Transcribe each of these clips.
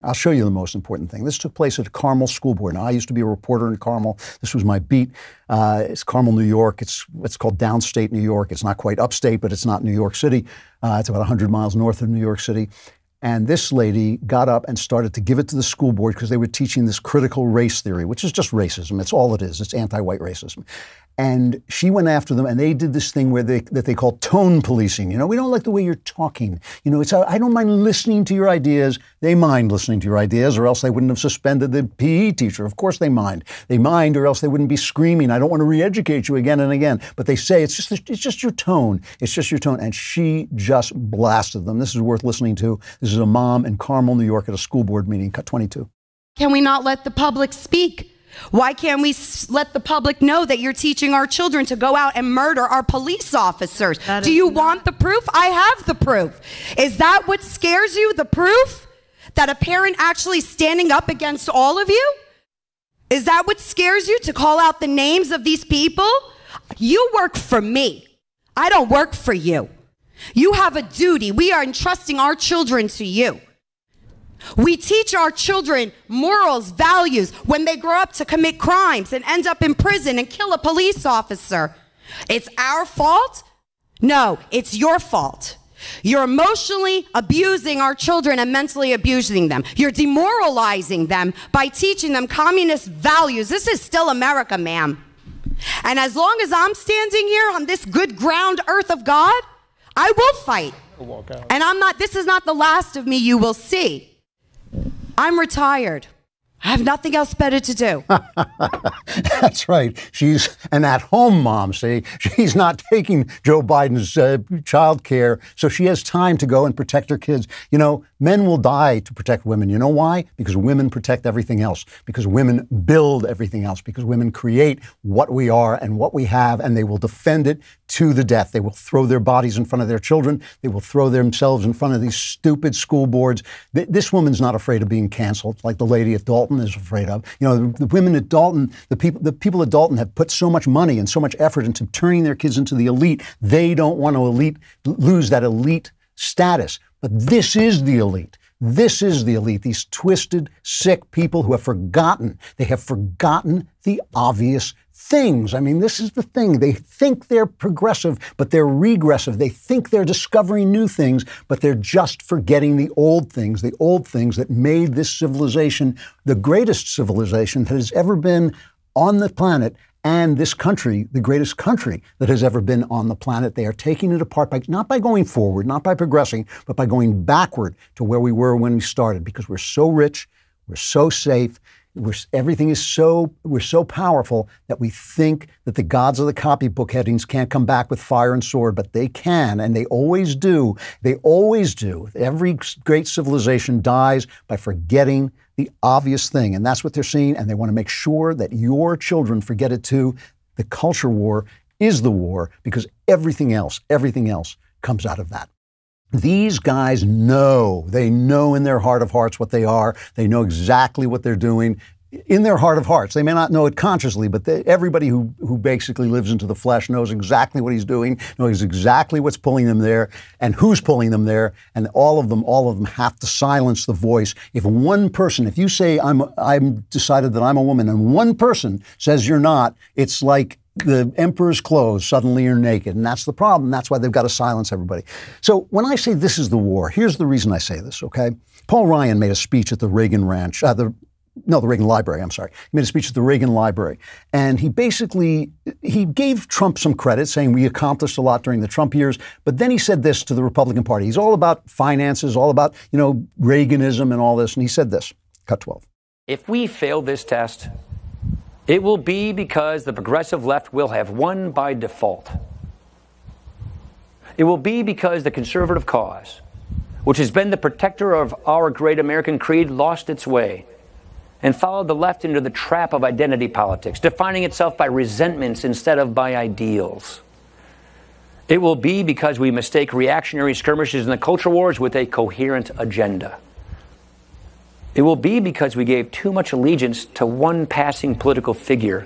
I'll show you the most important thing. This took place at Carmel School Board. Now, I used to be a reporter in Carmel. This was my beat. It's Carmel, New York. It's called downstate New York. It's not quite upstate, but it's not New York City. It's about 100 miles north of New York City. And this lady got up and started to give it to the school board because they were teaching this critical race theory, which is just racism. It's all it is. It's anti-white racism. And she went after them, and they did this thing that they call tone policing. You know, we don't like the way you're talking. You know, I don't mind listening to your ideas. They mind listening to your ideas, or else they wouldn't have suspended the PE teacher. Of course they mind. They mind, or else they wouldn't be screaming, I don't want to re-educate you again and again. But they say, it's just your tone. It's just your tone. And she just blasted them. This is worth listening to. This is a mom in Carmel, New York, at a school board meeting, cut 22. Can we not let the public speak? Why can't we let the public know that you're teaching our children to go out and murder our police officers? Do you want the proof? I have the proof. Is that what scares you, the proof? That a parent actually standing up against all of you? Is that what scares you, to call out the names of these people? You work for me. I don't work for you. You have a duty. We are entrusting our children to you. We teach our children morals, values, when they grow up to commit crimes and end up in prison and kill a police officer. It's our fault? No, it's your fault. You're emotionally abusing our children and mentally abusing them. You're demoralizing them by teaching them communist values. This is still America, ma'am. And as long as I'm standing here on this good ground earth of God, I will fight. And this is not the last of me you will see. I'm retired. I have nothing else better to do. That's right. She's an at-home mom, see? She's not taking Joe Biden's child care, so she has time to go and protect her kids. You know, men will die to protect women. You know why? Because women protect everything else. Because women build everything else. Because women create what we are and what we have, and they will defend it to the death. They will throw their bodies in front of their children. They will throw themselves in front of these stupid school boards. This woman's not afraid of being canceled like the lady at Dalton is afraid of. You know, the women at Dalton, the people at Dalton have put so much money and so much effort into turning their kids into the elite. They don't want to lose that elite status. But this is the elite. This is the elite. These twisted, sick people who have forgotten. They have forgotten the obvious things. I mean, this is the thing. They think they're progressive, but they're regressive. They think they're discovering new things, but they're just forgetting the old things that made this civilization the greatest civilization that has ever been on the planet, and this country, the greatest country that has ever been on the planet. They are taking it apart not by going forward, not by progressing, but by going backward to where we were when we started, because we're so rich, we're so safe, we're so powerful that we think that the gods of the copybook headings can't come back with fire and sword, but they can, and they always do. They always do. Every great civilization dies by forgetting the obvious thing, and that's what they're seeing, and they want to make sure that your children forget it too. The culture war is the war, because everything else comes out of that. These guys know, they know in their heart of hearts what they are. They know exactly what they're doing in their heart of hearts. They may not know it consciously, but everybody who basically lives into the flesh knows exactly what he's doing, knows exactly what's pulling them there and who's pulling them there. And all of them have to silence the voice. If one person, if you say, I'm decided that I'm a woman, and one person says you're not, it's like the emperor's clothes, suddenly you're naked. And that's the problem. That's why they've got to silence everybody. So when I say this is the war, here's the reason I say this, okay? Paul Ryan made a speech at the Reagan Ranch, the Reagan Library, I'm sorry. He made a speech at the Reagan Library. And he gave Trump some credit, saying we accomplished a lot during the Trump years. But then he said this to the Republican Party. He's all about finances, all about, Reaganism and all this. And he said this, cut 12. If we fail this test, it will be because the progressive left will have won by default. It will be because the conservative cause, which has been the protector of our great American creed, lost its way and followed the left into the trap of identity politics, defining itself by resentments instead of by ideals. It will be because we mistake reactionary skirmishes in the culture wars with a coherent agenda. It will be because we gave too much allegiance to one passing political figure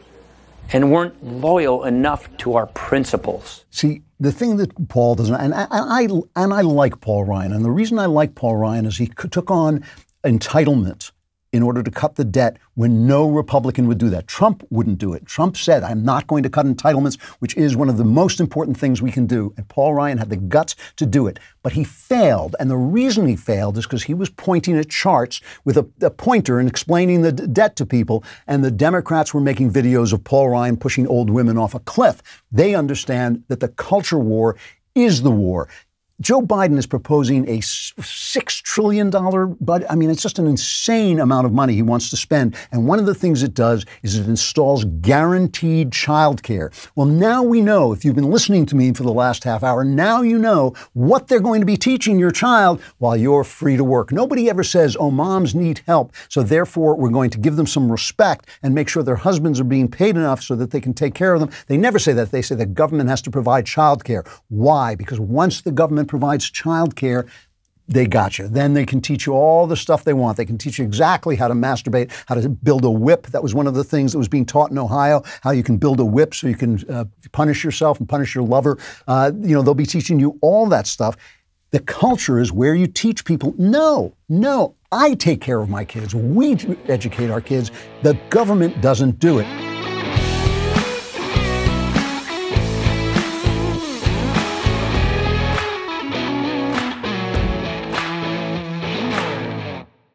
and weren't loyal enough to our principles. See, the thing that Paul doesn't, and I like Paul Ryan, and the reason I like Paul Ryan is he took on entitlement in order to cut the debt when no Republican would do that. Trump wouldn't do it. Trump said, I'm not going to cut entitlements, which is one of the most important things we can do. And Paul Ryan had the guts to do it. But he failed. And the reason he failed is because he was pointing at charts with a pointer and explaining the debt to people. And the Democrats were making videos of Paul Ryan pushing old women off a cliff. They understand that the culture war is the war. Joe Biden is proposing a $6 trillion budget. I mean, it's just an insane amount of money he wants to spend. And one of the things it does is it installs guaranteed child care. Well, now we know, if you've been listening to me for the last half hour, now you know what they're going to be teaching your child while you're free to work. Nobody ever says, oh, moms need help, so therefore we're going to give them some respect and make sure their husbands are being paid enough so that they can take care of them. They never say that. They say the government has to provide child care. Why? Because once the government provides child care, they got you. Then they can teach you all the stuff they want. They can teach you exactly how to masturbate, how to build a whip. That was one of the things that was being taught in Ohio, how you can build a whip so you can punish yourself and punish your lover. They'll be teaching you all that stuff. The culture is where you teach people, no, I take care of my kids. We educate our kids. The government doesn't do it.